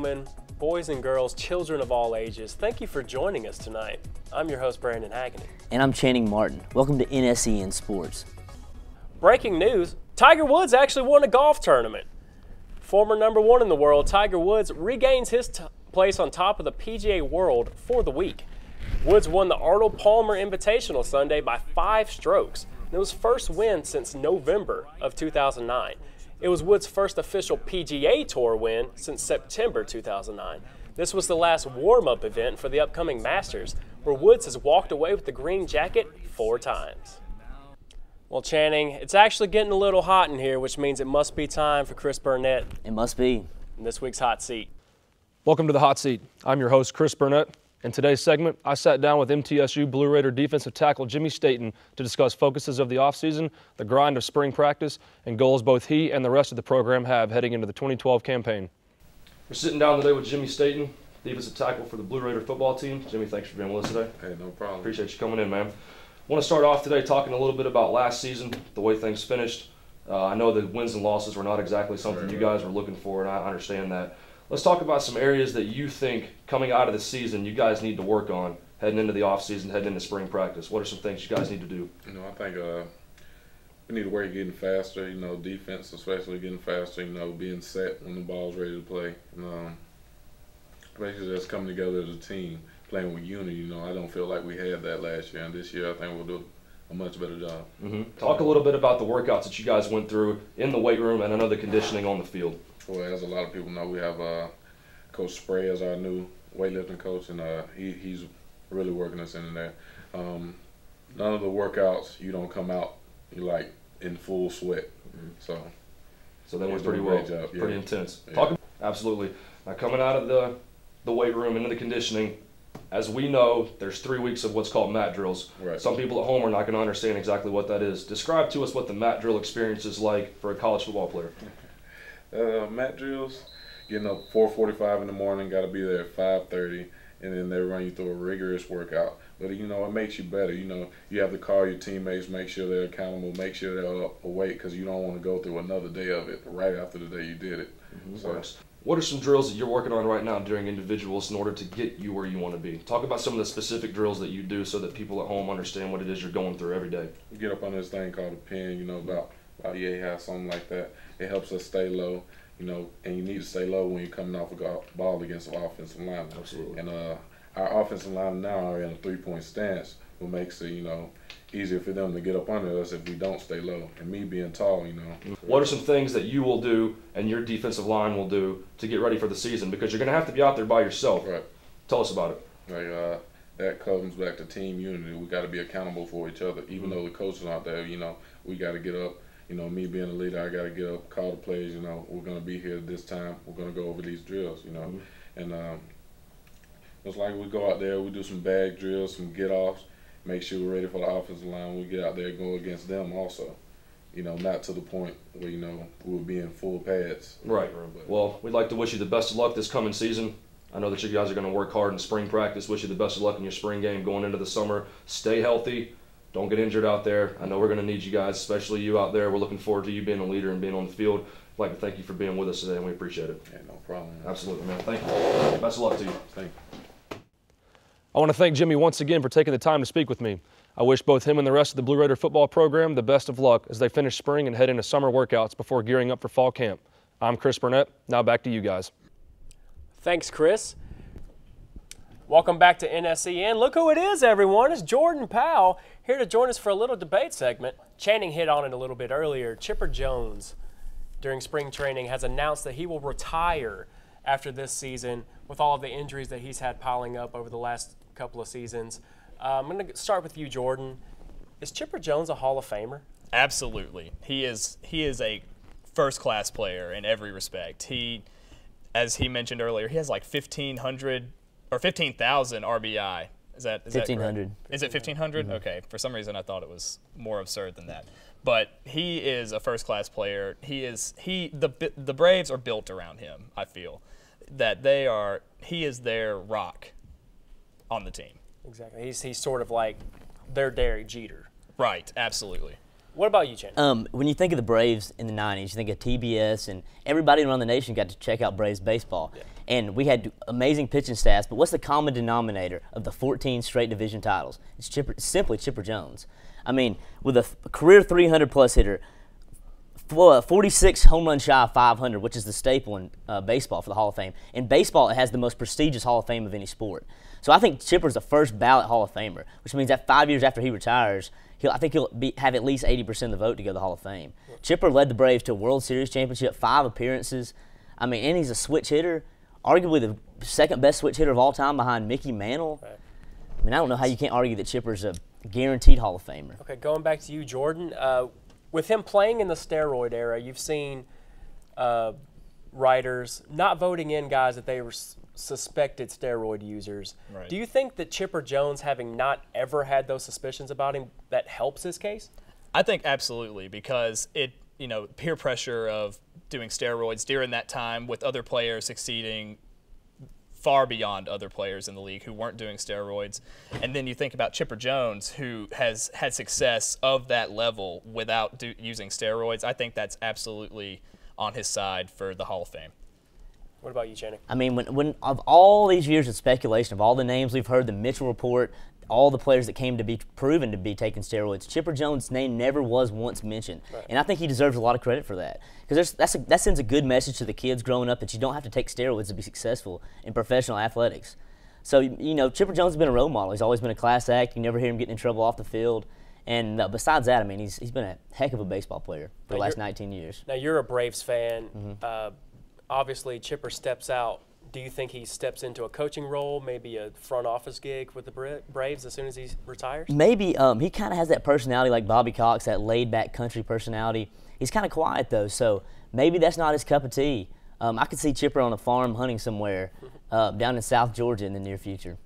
gentlemen, boys and girls, children of all ages, thank you for joining us tonight. I'm your host, Brandon Haggany. And I'm Channing Martin. Welcome to NSEN Sports. Breaking news, Tiger Woods actually won a golf tournament. Former #1 in the world, Tiger Woods regains his place on top of the PGA World for the week. Woods won the Arnold Palmer Invitational Sunday by 5 strokes. It was his first win since November of 2009. It was Woods' first official PGA Tour win since September 2009. This was the last warm-up event for the upcoming Masters, where Woods has walked away with the green jacket 4 times. Well, Channing, it's actually getting a little hot in here, which means it must be time for Chris Burnett. It must be. In this week's Hot Seat. Welcome to the Hot Seat. I'm your host, Chris Burnett. In today's segment, I sat down with MTSU Blue Raider defensive tackle Jimmy Staten to discuss focuses of the offseason, the grind of spring practice, and goals both he and the rest of the program have heading into the 2012 campaign. We're sitting down today with Jimmy Staten, defensive tackle for the Blue Raider football team. Jimmy, thanks for being with us today. Hey, no problem. Appreciate you coming in, man. I want to start off today talking a little bit about last season, the way things finished. I know the wins and losses were not exactly something you guys were looking for, and I understand that. Let's talk about some areas that you think coming out of the season you guys need to work on heading into the offseason, heading into spring practice. What are some things you guys need to do? You know, I think we need to work getting faster, you know, defense especially getting faster, you know, being set when the ball's ready to play. Basically just coming together as a team, playing with unity. You know, I don't feel like we had that last year, and this year I think we'll do a much better job. Talk a little bit about the workouts that you guys went through in the weight room and I know the conditioning on the field. Well, as a lot of people know, we have Coach Spray as our new weightlifting coach, and he's really working us in there. None of the workouts, you don't come out, you're like in full sweat. So they went pretty well, pretty intense. Yeah. Absolutely. Now coming out of the weight room into the conditioning, as we know, there's 3 weeks of what's called mat drills. Right. Some people at home are not going to understand exactly what that is. Describe to us what the mat drill experience is like for a college football player. Mat drills, getting up 4:45 in the morning, got to be there at 5:30, and then they run you through a rigorous workout. But, you know, it makes you better. You know, you have to call your teammates, make sure they're accountable, make sure they're up awake, because you don't want to go through another day of it right after the day you did it. So, what are some drills that you're working on right now during individuals in order to get you where you want to be? Talk about some of the specific drills that you do so that people at home understand what it is you're going through every day. You get up on this thing called a pin, you know, about half, something like that. It helps us stay low, you know, and you need to stay low when you're coming off a ball against an offensive lineman. Absolutely. And our offensive linemen now are in a 3-point stance, what makes it, you know, easier for them to get up under us if we don't stay low. And me being tall, you know. What are some things that you will do and your defensive line will do to get ready for the season? Because you're going to have to be out there by yourself. Right. Tell us about it. Like, that comes back to team unity. We got to be accountable for each other. Even though the coaches aren't there, you know, we got to get up. You know, me being a leader, I got to get up, call the plays. You know, we're going to be here this time. We're going to go over these drills, you know. And it's like we go out there, we do some bag drills, some get-offs, make sure we're ready for the offensive line. We get out there and go against them also. You know, not to the point where, you know, we'll be in full pads. Right. Well, we'd like to wish you the best of luck this coming season. I know that you guys are going to work hard in spring practice. Wish you the best of luck in your spring game going into the summer. Stay healthy. Don't get injured out there. I know we're going to need you guys, especially you out there. We're looking forward to you being a leader and being on the field. I'd like to thank you for being with us today, and we appreciate it. Yeah, no problem. Absolutely, man. Thank you. Best of luck to you. Thank you. I want to thank Jimmy once again for taking the time to speak with me. I wish both him and the rest of the Blue Raider football program the best of luck as they finish spring and head into summer workouts before gearing up for fall camp. I'm Chris Burnett. Now back to you guys. Thanks, Chris. Welcome back to NSEN. Look who it is, everyone. It's Jordan Powell here to join us for a little debate segment. Channing hit on it a little bit earlier. Chipper Jones, during spring training, has announced that he will retire after this season with all of the injuries that he's had piling up over the last couple of seasons. I'm going to start with you, Jordan. Is Chipper Jones a Hall of Famer? Absolutely. He is a first-class player in every respect. He, as he mentioned earlier, he has like 1,500 or 15,000 RBI. Is that 1,500. Is it 1,500? Mm-hmm. Okay. For some reason, I thought it was more absurd than that. But he is a first-class player. The Braves are built around him. I feel that he is their rock on the team. Exactly. He's sort of like their Derek Jeter. Right. Absolutely. What about you, Chen? When you think of the Braves in the 90s, you think of TBS, and everybody around the nation got to check out Braves baseball. Yeah. and we had amazing pitching staffs, but what's the common denominator of the 14 straight division titles? It's simply Chipper Jones. I mean, with a career 300-plus hitter, 46 home run shy of 500, which is the staple in baseball for the Hall of Fame. In baseball, it has the most prestigious Hall of Fame of any sport. So I think Chipper's the first ballot Hall of Famer, which means that 5 years after he retires, I think he'll have at least 80% of the vote to go to the Hall of Fame. Chipper led the Braves to a World Series championship, 5 appearances. I mean, and he's a switch hitter, arguably the second best switch hitter of all time behind Mickey Mantle. Right. I mean, I don't know how you can't argue that Chipper's a guaranteed Hall of Famer. Okay, going back to you, Jordan. With him playing in the steroid era, you've seen writers not voting in guys that they were suspected steroid users. Right. Do you think that Chipper Jones, having not ever had those suspicions about him, that helps his case? I think absolutely, because peer pressure of doing steroids during that time with other players succeeding far beyond other players in the league who weren't doing steroids. And then you think about Chipper Jones, who has had success of that level without using steroids. I think that's absolutely on his side for the Hall of Fame. What about you, Channing? I mean, when of all these years of speculation, of all the names we've heard, the Mitchell report, all the players that came to be proven to be taking steroids, Chipper Jones' name never was once mentioned. Right. And I think he deserves a lot of credit for that. Because that sends a good message to the kids growing up that you don't have to take steroids to be successful in professional athletics. So, Chipper Jones has been a role model. He's always been a class act. You never hear him getting in trouble off the field. And besides that, I mean, he's been a heck of a baseball player for the last 19 yeyears. Now, you're a Braves fan. Mm-hmm. Obviously, Chipper steps out. Do you think he steps into a coaching role, maybe a front office gig with the Braves as soon as he retires? Maybe. He kind of has that personality like Bobby Cox, that laid-back country personality. He's kind of quiet, though, so maybe that's not his cup of tea. I could see Chipper on a farm hunting somewhere down in South Georgia in the near future.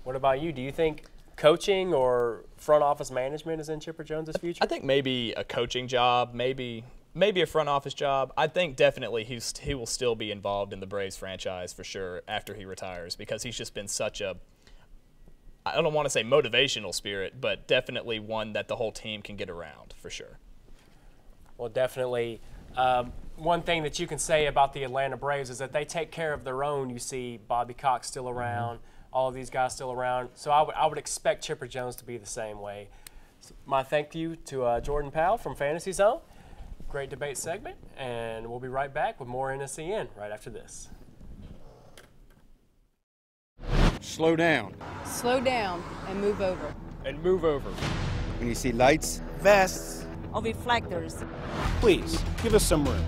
What about you? Do you think coaching or front office management is in Chipper Jones' future? I think maybe a coaching job, maybe a front office job. I think definitely he will still be involved in the Braves franchise for sure after he retires, because he's just been such a, I don't want to say motivational spirit, but definitely one that the whole team can get around for sure. Well, definitely. One thing that you can say about the Atlanta Braves is that they take care of their own. You see Bobby Cox still around, all of these guys still around. So I would expect Chipper Jones to be the same way. So my thank you to Jordan Powell from Fantasy Zone. Great debate segment, and we'll be right back with more NSEN right after this. Slow down. Slow down and move over. And move over. When you see lights, vests, Or reflectors. please give us some room.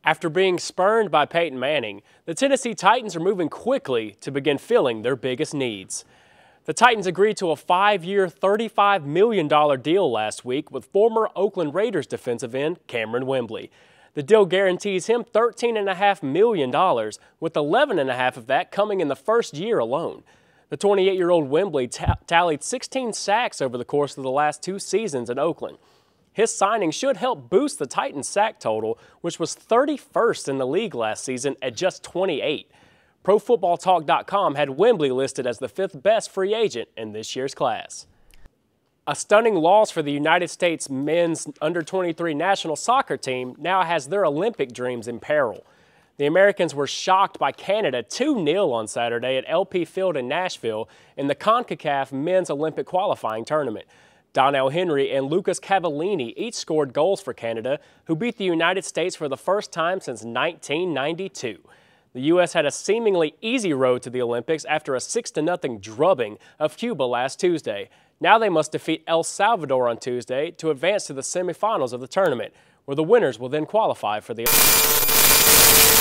After being spurned by Peyton Manning, the Tennessee Titans are moving quickly to begin filling their biggest needs. The Titans agreed to a 5-year, $35 million deal last week with former Oakland Raiders defensive end Cameron Wembley. The deal guarantees him $13.5 million, with $11.5 of that coming in the first year alone. The 28-year-old Wembley tallied 16 sacks over the course of the last 2 seasons in Oakland. His signing should help boost the Titans' sack total, which was 31st in the league last season at just 28. ProFootballTalk.com had Wembley listed as the 5th best free agent in this year's class. A stunning loss for the United States men's under-23 national soccer team now has their Olympic dreams in peril. The Americans were shocked by Canada 2-0 on Saturday at LP Field in Nashville in the CONCACAF Men's Olympic Qualifying Tournament. Donnell Henry and Lucas Cavallini each scored goals for Canada, who beat the United States for the first time since 1992. The U.S. had a seemingly easy road to the Olympics after a 6-0 drubbing of Cuba last Tuesday. Now they must defeat El Salvador on Tuesday to advance to the semifinals of the tournament, where the winners will then qualify for the Olympics.